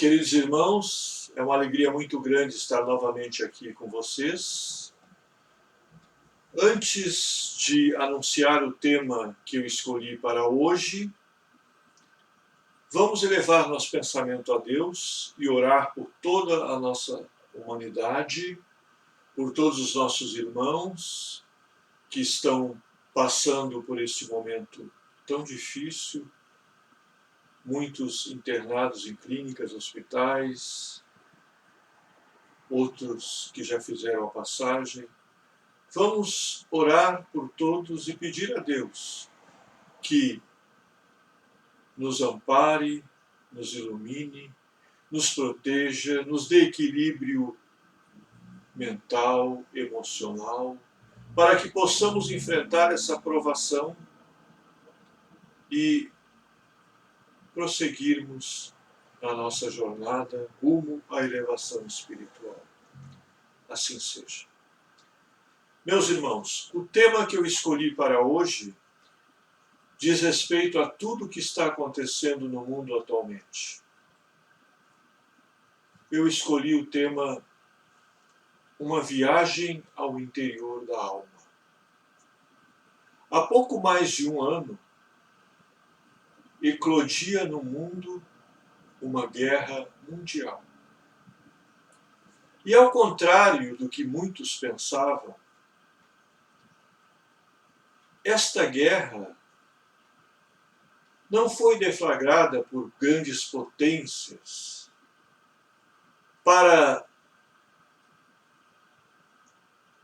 Queridos irmãos, é uma alegria muito grande estar novamente aqui com vocês. Antes de anunciar o tema que eu escolhi para hoje, vamos elevar nosso pensamento a Deus e orar por toda a nossa humanidade, por todos os nossos irmãos que estão passando por este momento tão difícil, muitos internados em clínicas, hospitais, outros que já fizeram a passagem. Vamos orar por todos e pedir a Deus que nos ampare, nos ilumine, nos proteja, nos dê equilíbrio mental, emocional, para que possamos enfrentar essa provação e prosseguirmos na nossa jornada rumo à elevação espiritual. Assim seja. Meus irmãos, o tema que eu escolhi para hoje diz respeito a tudo o que está acontecendo no mundo atualmente. Eu escolhi o tema Uma viagem ao interior da alma. Há pouco mais de um ano, eclodia no mundo uma guerra mundial. E ao contrário do que muitos pensavam, esta guerra não foi deflagrada por grandes potências para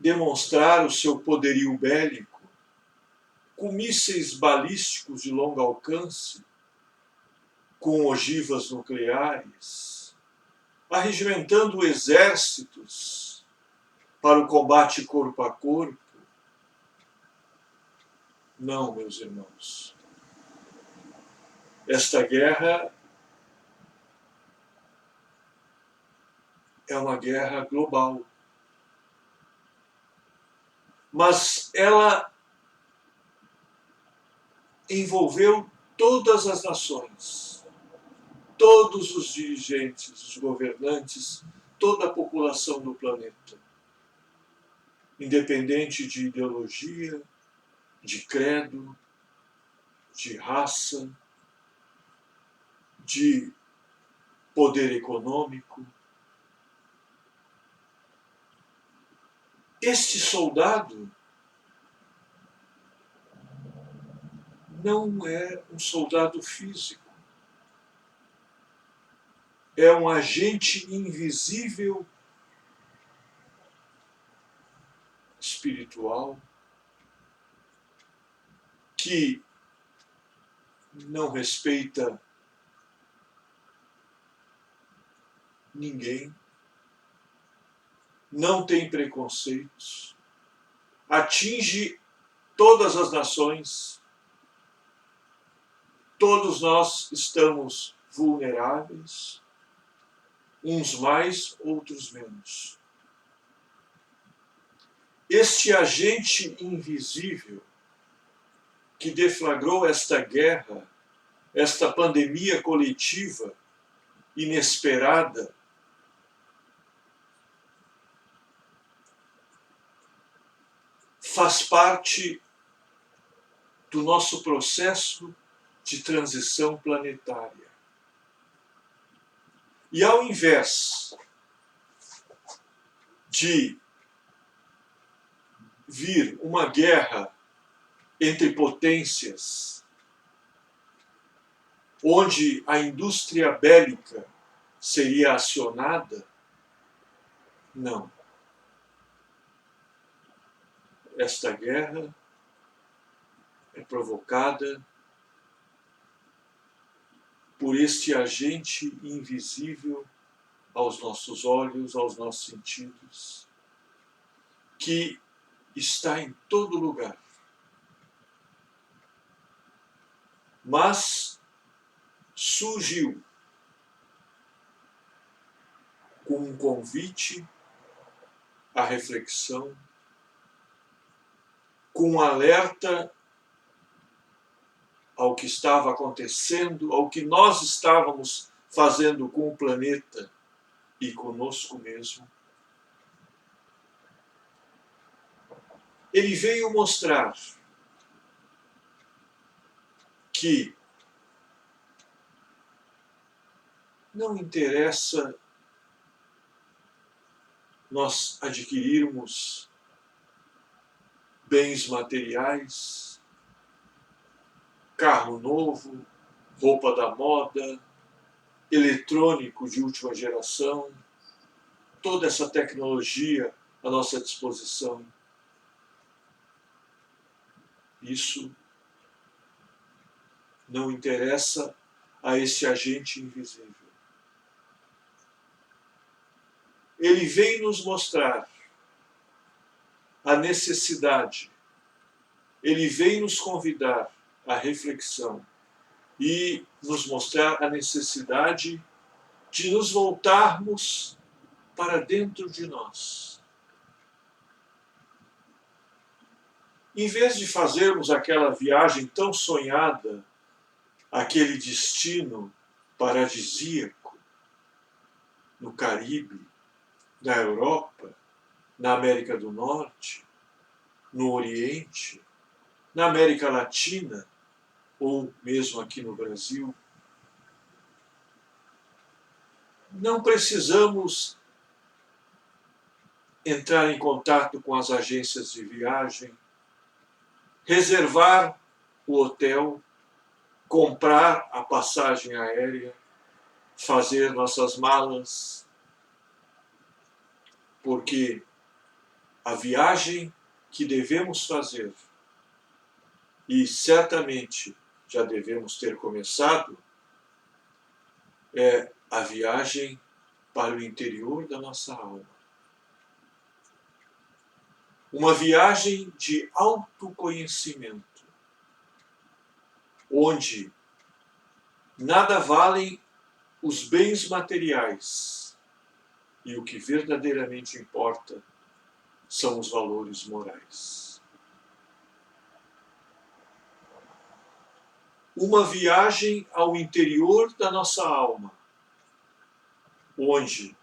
demonstrar o seu poderio bélico com mísseis balísticos de longo alcance, com ogivas nucleares, arregimentando exércitos para o combate corpo a corpo. Não, meus irmãos. Esta guerra é uma guerra global. Mas ela envolveu todas as nações, todos os dirigentes, os governantes, toda a população do planeta, independente de ideologia, de credo, de raça, de poder econômico. Este soldado não é um soldado físico. É um agente invisível, espiritual, que não respeita ninguém, não tem preconceitos, atinge todas as nações. Todos nós estamos vulneráveis, uns mais, outros menos. Este agente invisível que deflagrou esta guerra, esta pandemia coletiva, inesperada, faz parte do nosso processo de transição planetária. E ao invés de vir uma guerra entre potências, onde a indústria bélica seria acionada, não. Esta guerra é provocada por este agente invisível aos nossos olhos, aos nossos sentidos, que está em todo lugar. Mas surgiu com um convite à reflexão, com um alerta ao que estava acontecendo, ao que nós estávamos fazendo com o planeta e conosco mesmo. Ele veio mostrar que não interessa nós adquirirmos bens materiais, carro novo, roupa da moda, eletrônico de última geração, toda essa tecnologia à nossa disposição. Isso não interessa a esse agente invisível. Ele vem nos mostrar a necessidade, ele vem nos convidar à reflexão e nos mostrar a necessidade de nos voltarmos para dentro de nós. Em vez de fazermos aquela viagem tão sonhada, aquele destino paradisíaco no Caribe, na Europa, na América do Norte, no Oriente, na América Latina ou mesmo aqui no Brasil, não precisamos entrar em contato com as agências de viagem, reservar o hotel, comprar a passagem aérea, fazer nossas malas, porque a viagem que devemos fazer, e certamente já devemos ter começado, é a viagem para o interior da nossa alma. Uma viagem de autoconhecimento, onde nada valem os bens materiais e o que verdadeiramente importa são os valores morais. Uma viagem ao interior da nossa alma, onde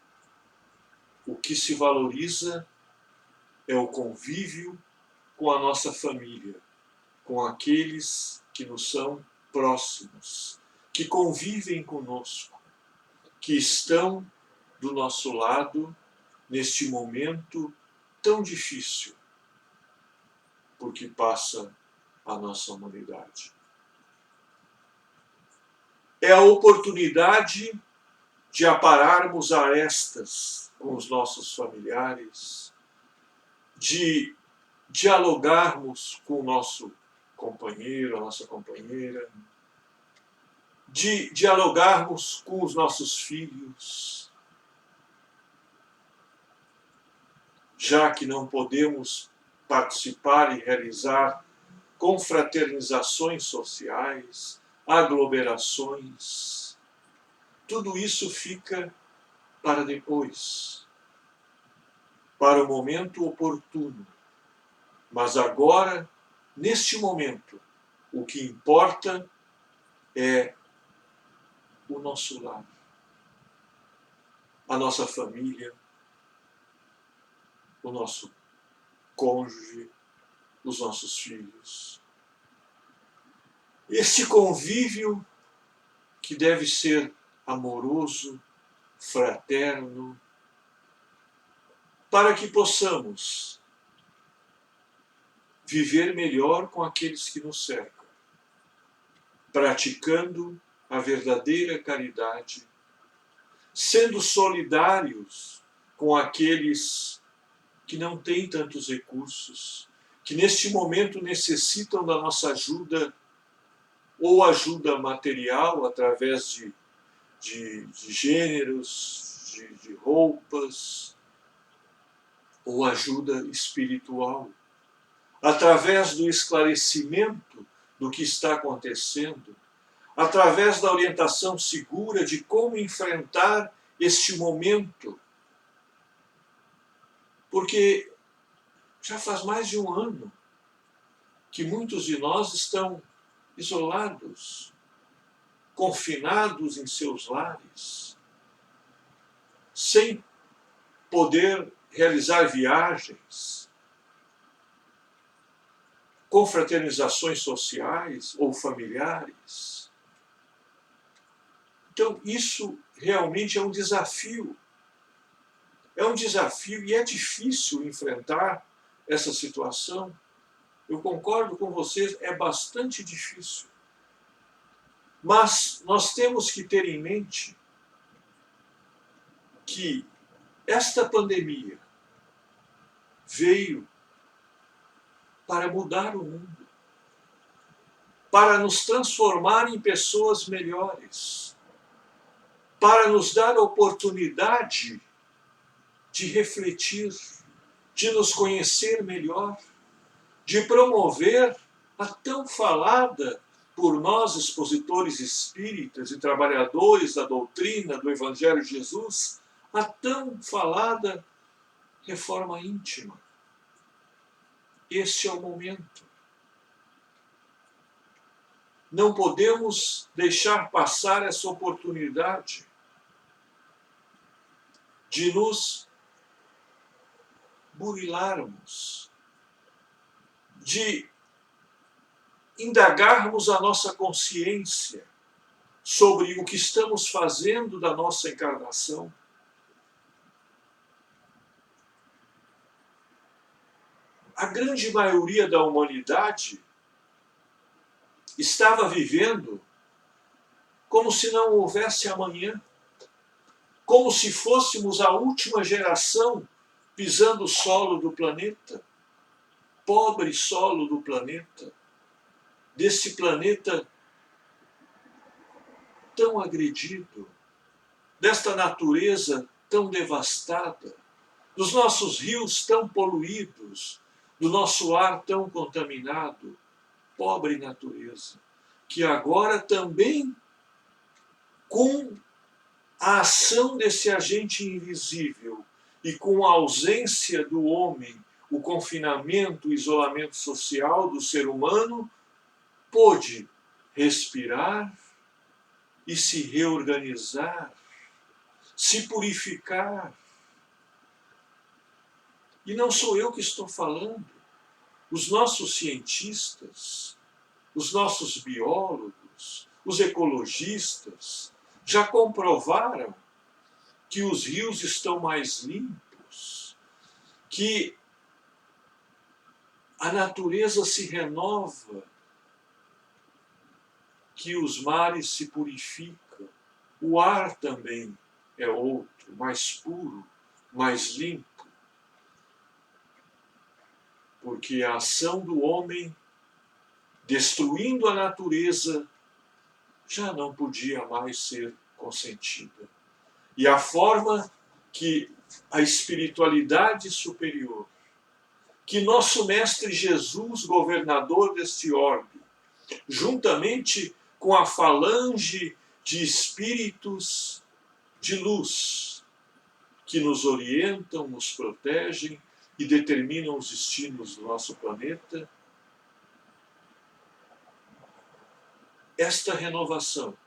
o que se valoriza é o convívio com a nossa família, com aqueles que nos são próximos, que convivem conosco, que estão do nosso lado neste momento tão difícil, porque passa a nossa humanidade. É a oportunidade de apararmos arestas com os nossos familiares, de dialogarmos com o nosso companheiro, a nossa companheira, de dialogarmos com os nossos filhos, já que não podemos participar e realizar confraternizações sociais, aglomerações. Tudo isso fica para depois, para o momento oportuno. Mas agora, neste momento, o que importa é o nosso lar, a nossa família, o nosso cônjuge, os nossos filhos. Este convívio que deve ser amoroso, fraterno, para que possamos viver melhor com aqueles que nos cercam, praticando a verdadeira caridade, sendo solidários com aqueles que não têm tantos recursos, que neste momento necessitam da nossa ajuda, ou ajuda material através de gêneros, de roupas, ou ajuda espiritual, através do esclarecimento do que está acontecendo, através da orientação segura de como enfrentar este momento. Porque já faz mais de um ano que muitos de nós estão isolados, confinados em seus lares, sem poder realizar viagens, confraternizações sociais ou familiares. Então, isso realmente é um desafio. É um desafio e é difícil enfrentar essa situação. Eu concordo com vocês, é bastante difícil. Mas nós temos que ter em mente que esta pandemia veio para mudar o mundo, para nos transformar em pessoas melhores, para nos dar a oportunidade de refletir, de nos conhecer melhor, de promover a tão falada por nós, expositores espíritas e trabalhadores da doutrina do Evangelho de Jesus, a tão falada reforma íntima. Este é o momento. Não podemos deixar passar essa oportunidade de nos burilarmos, de indagarmos a nossa consciência sobre o que estamos fazendo da nossa encarnação. A grande maioria da humanidade estava vivendo como se não houvesse amanhã, como se fôssemos a última geração pisando o solo do planeta, pobre solo do planeta, desse planeta tão agredido, desta natureza tão devastada, dos nossos rios tão poluídos, do nosso ar tão contaminado. Pobre natureza, que agora também, com a ação desse agente invisível e com a ausência do homem, o confinamento, o isolamento social do ser humano, pôde respirar e se reorganizar, se purificar. E não sou eu que estou falando. Os nossos cientistas, os nossos biólogos, os ecologistas já comprovaram que os rios estão mais limpos, que a natureza se renova, que os mares se purificam, o ar também é outro, mais puro, mais limpo. Porque a ação do homem, destruindo a natureza, já não podia mais ser consentida. E a forma que a espiritualidade superior, que nosso Mestre Jesus, governador deste orbe, juntamente com a falange de espíritos de luz, que nos orientam, nos protegem e determinam os destinos do nosso planeta, esta renovação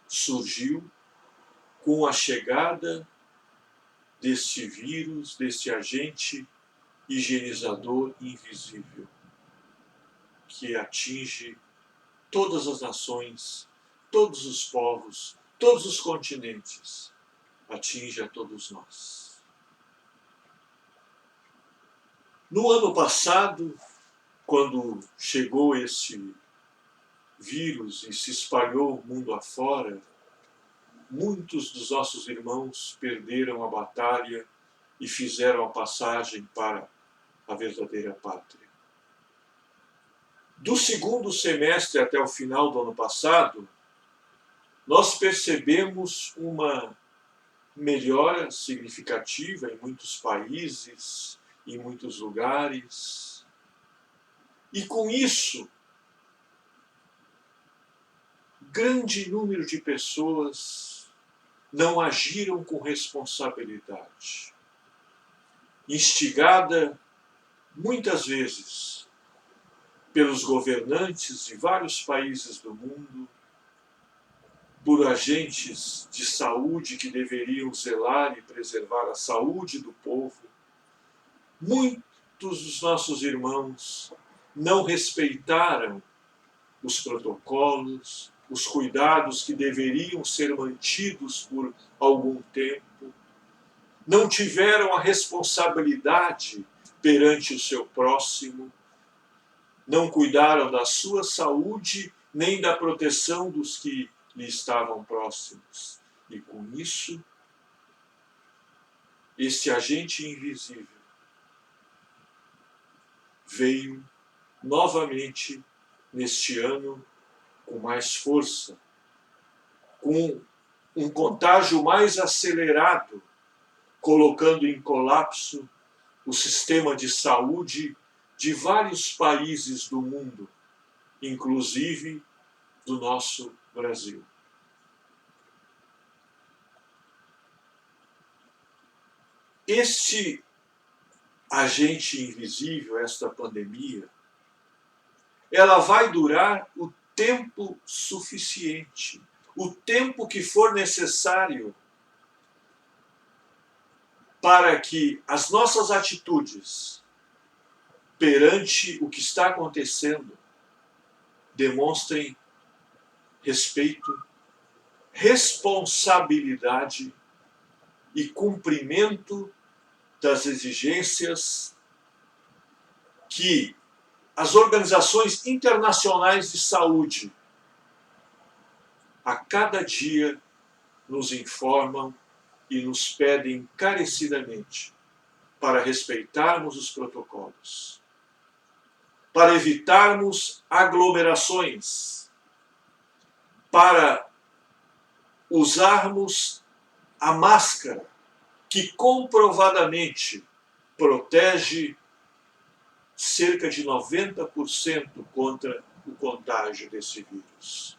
surgiu com a chegada deste vírus, deste agente higienizador invisível, que atinge todas as nações, todos os povos, todos os continentes, atinge a todos nós. No ano passado, quando chegou esse vírus e se espalhou o mundo afora, muitos dos nossos irmãos perderam a batalha e fizeram a passagem para a verdadeira pátria. Do segundo semestre até o final do ano passado, nós percebemos uma melhora significativa em muitos países, em muitos lugares. E com isso, grande número de pessoas não agiram com responsabilidade, instigada muitas vezes pelos governantes de vários países do mundo, por agentes de saúde que deveriam zelar e preservar a saúde do povo. Muitos dos nossos irmãos não respeitaram os protocolos, os cuidados que deveriam ser mantidos por algum tempo, não tiveram a responsabilidade perante o seu próximo, não cuidaram da sua saúde nem da proteção dos que lhe estavam próximos. E com isso, esse agente invisível veio novamente neste ano com mais força, com um contágio mais acelerado, colocando em colapso o sistema de saúde de vários países do mundo, inclusive do nosso Brasil. Este agente invisível, esta pandemia, ela vai durar o tempo suficiente, o tempo que for necessário para que as nossas atitudes perante o que está acontecendo demonstrem respeito, responsabilidade e cumprimento das exigências que as organizações internacionais de saúde a cada dia nos informam e nos pedem encarecidamente para respeitarmos os protocolos, para evitarmos aglomerações, para usarmos a máscara, que comprovadamente protege cerca de 90% contra o contágio desse vírus.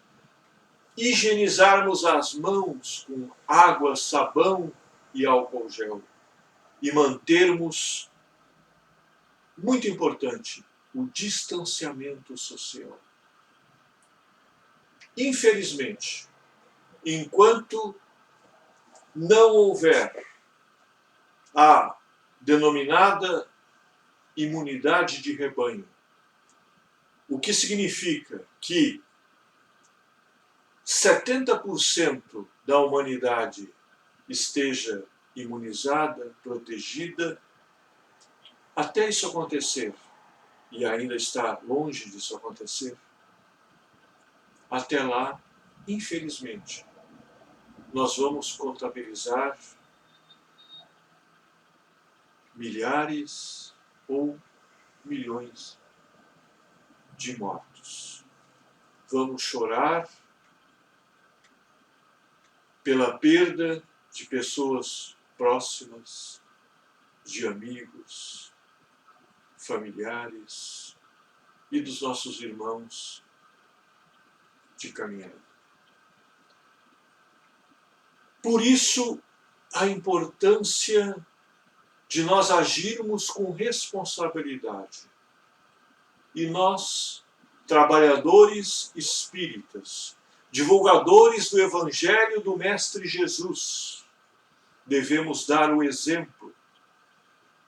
Higienizarmos as mãos com água, sabão e álcool gel. E mantermos, muito importante, o distanciamento social. Infelizmente, enquanto não houver a denominada imunidade de rebanho, o que significa que 70% da humanidade esteja imunizada, protegida, até isso acontecer, e ainda está longe disso acontecer, até lá, infelizmente, nós vamos contabilizar milhares ou milhões de mortos. Vamos chorar pela perda de pessoas próximas, de amigos, familiares e dos nossos irmãos de caminhada. Por isso, a importância de nós agirmos com responsabilidade. E nós, trabalhadores espíritas, divulgadores do Evangelho do Mestre Jesus, devemos dar o exemplo,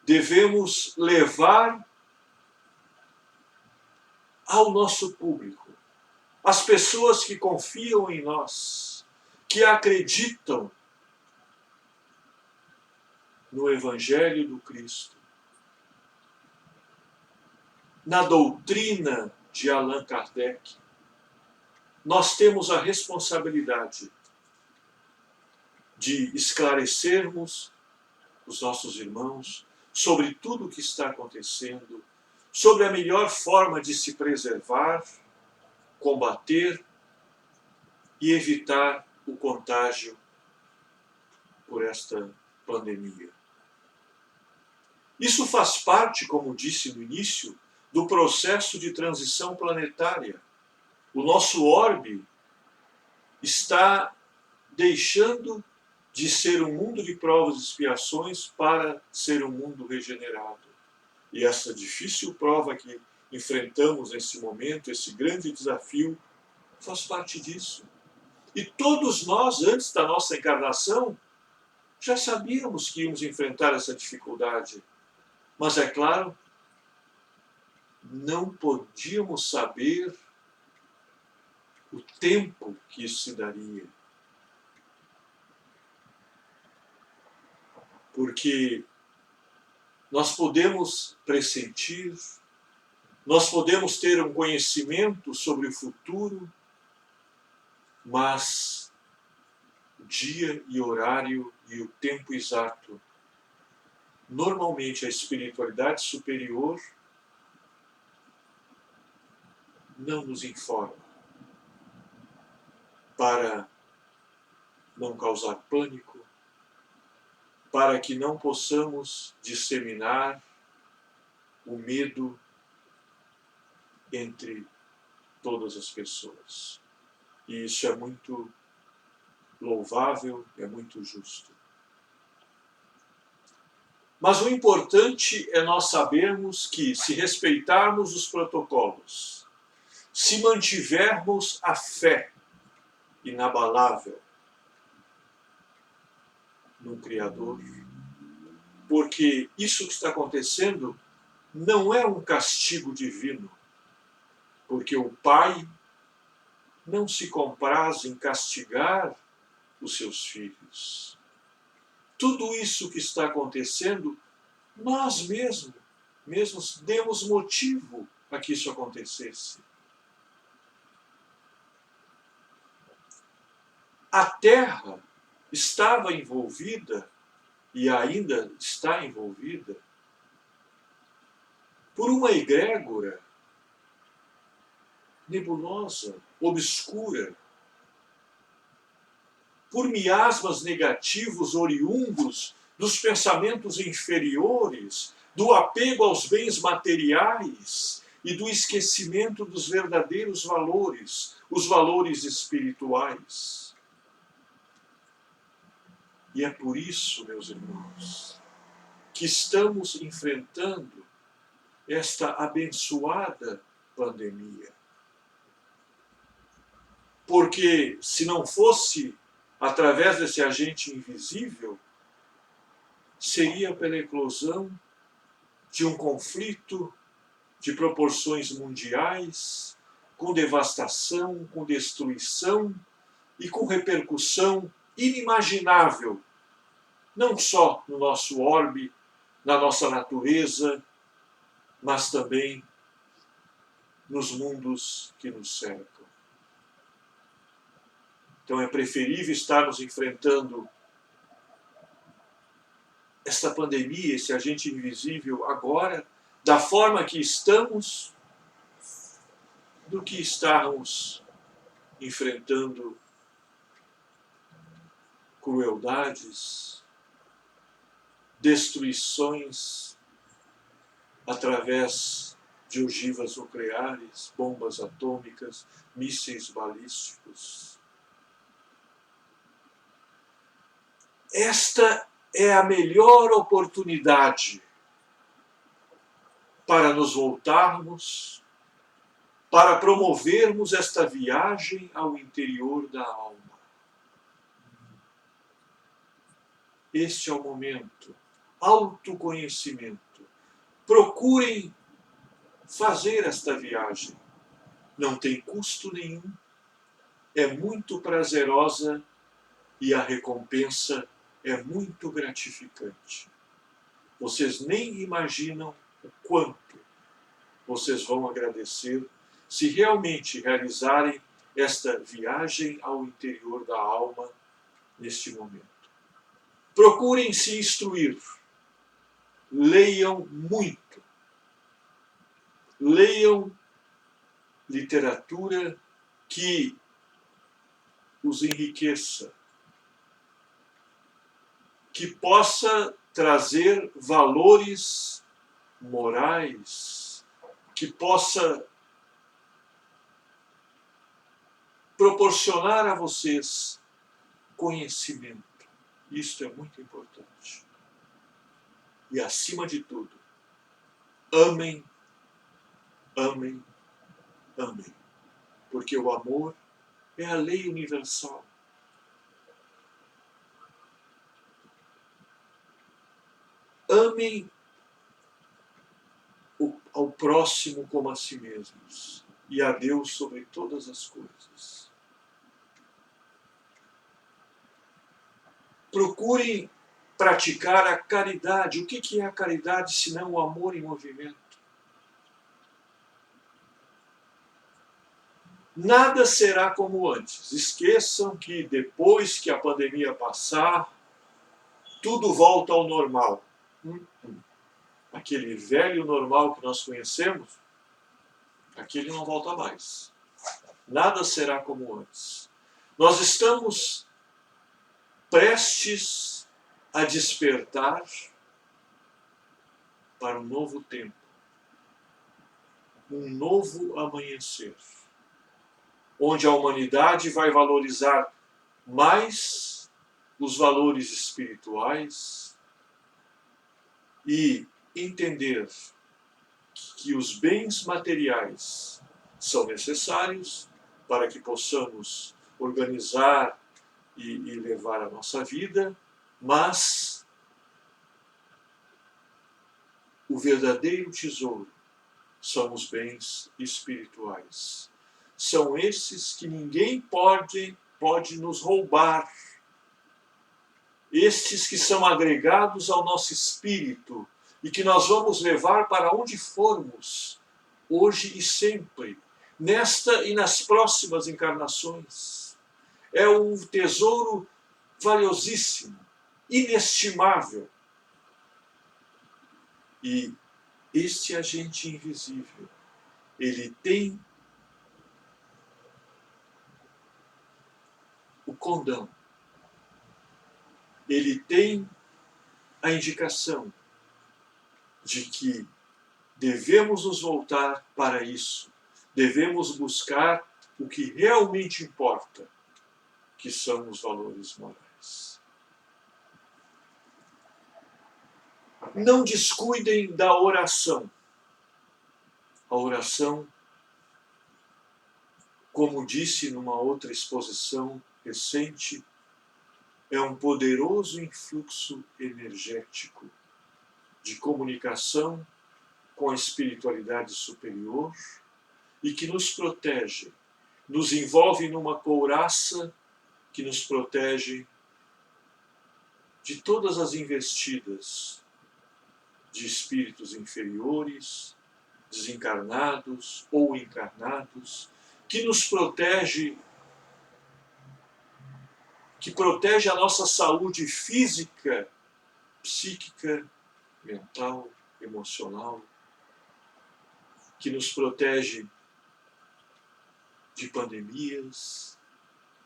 devemos levar ao nosso público, as pessoas que confiam em nós, que acreditam no Evangelho do Cristo, na doutrina de Allan Kardec, nós temos a responsabilidade de esclarecermos os nossos irmãos sobre tudo o que está acontecendo, sobre a melhor forma de se preservar, combater e evitar o contágio por esta pandemia. Isso faz parte, como disse no início, do processo de transição planetária. O nosso orbe está deixando de ser um mundo de provas e expiações para ser um mundo regenerado. E essa difícil prova que enfrentamos nesse momento, esse grande desafio, faz parte disso. E todos nós, antes da nossa encarnação, já sabíamos que íamos enfrentar essa dificuldade. Mas, é claro, não podíamos saber o tempo que isso se daria. Porque nós podemos pressentir, nós podemos ter um conhecimento sobre o futuro, mas o dia e horário e o tempo exato, normalmente a espiritualidade superior não nos informa, para não causar pânico, para que não possamos disseminar o medo entre todas as pessoas. E isso é muito louvável, é muito justo. Mas o importante é nós sabermos que, se respeitarmos os protocolos, se mantivermos a fé inabalável no Criador, porque isso que está acontecendo não é um castigo divino, porque o Pai não se compraz em castigar os seus filhos. Tudo isso que está acontecendo, nós mesmos demos motivo a que isso acontecesse. A Terra estava envolvida, e ainda está envolvida, por uma egrégora nebulosa, obscura, por miasmas negativos oriundos dos pensamentos inferiores, do apego aos bens materiais e do esquecimento dos verdadeiros valores, os valores espirituais. E é por isso, meus irmãos, que estamos enfrentando esta abençoada pandemia. Porque se não fosse através desse agente invisível, seria pela eclosão de um conflito de proporções mundiais, com devastação, com destruição e com repercussão inimaginável, não só no nosso orbe, na nossa natureza, mas também nos mundos que nos cercam. Então é preferível estarmos enfrentando esta pandemia, esse agente invisível agora, da forma que estamos, do que estarmos enfrentando crueldades, destruições através de ogivas nucleares, bombas atômicas, mísseis balísticos. Esta é a melhor oportunidade para nos voltarmos, para promovermos esta viagem ao interior da alma. Este é o momento. Autoconhecimento. Procurem fazer esta viagem. Não tem custo nenhum. É muito prazerosa e a recompensa é muito gratificante. Vocês nem imaginam o quanto vocês vão agradecer se realmente realizarem esta viagem ao interior da alma neste momento. Procurem se instruir. Leiam muito. Leiam literatura que os enriqueça, que possa trazer valores morais, que possa proporcionar a vocês conhecimento. Isto é muito importante. E, acima de tudo, amem, amem, amem. Porque o amor é a lei universal. amem ao próximo como a si mesmos, e a Deus sobre todas as coisas. Procurem praticar a caridade. O que é a caridade senão o amor em movimento? Nada será como antes. Esqueçam que depois que a pandemia passar, tudo volta ao normal. Aquele velho normal que nós conhecemos, aquele não volta mais. Nada será como antes. Nós estamos prestes a despertar para um novo tempo, um novo amanhecer, onde a humanidade vai valorizar mais os valores espirituais e entender que os bens materiais são necessários para que possamos organizar e levar a nossa vida, mas o verdadeiro tesouro são os bens espirituais. São esses que ninguém pode nos roubar. Estes que são agregados ao nosso espírito e que nós vamos levar para onde formos, hoje e sempre, nesta e nas próximas encarnações. É um tesouro valiosíssimo, inestimável. E este agente invisível, ele tem o condão, ele tem a indicação de que devemos nos voltar para isso, devemos buscar o que realmente importa, que são os valores morais. Não descuidem da oração. A oração, como disse numa outra exposição recente, é um poderoso influxo energético de comunicação com a espiritualidade superior e que nos protege, nos envolve numa couraça que nos protege de todas as investidas de espíritos inferiores, desencarnados ou encarnados, que nos protege, que protege a nossa saúde física, psíquica, mental, emocional, que nos protege de pandemias.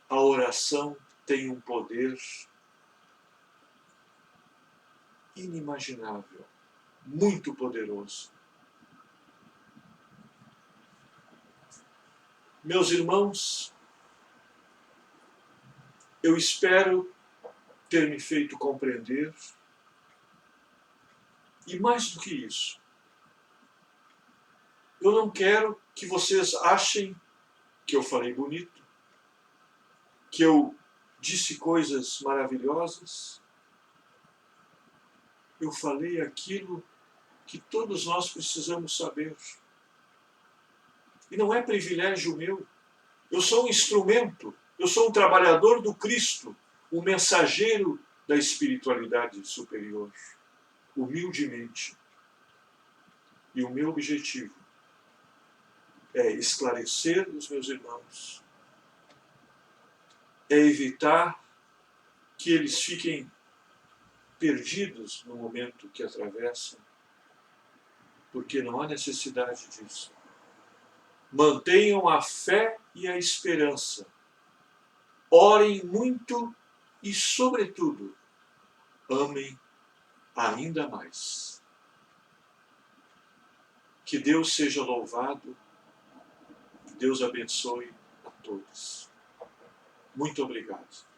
A oração tem um poder inimaginável, muito poderoso. Meus irmãos, eu espero ter me feito compreender, e mais do que isso, eu não quero que vocês achem que eu falei bonito, que eu disse coisas maravilhosas. Eu falei aquilo que todos nós precisamos saber. E não é privilégio meu. Eu sou um instrumento, eu sou um trabalhador do Cristo, um mensageiro da espiritualidade superior, humildemente. E o meu objetivo é esclarecer os meus irmãos, é evitar que eles fiquem perdidos no momento que atravessam, porque não há necessidade disso. Mantenham a fé e a esperança. Orem muito e, sobretudo, amem ainda mais. Que Deus seja louvado, que Deus abençoe a todos. Muito obrigado.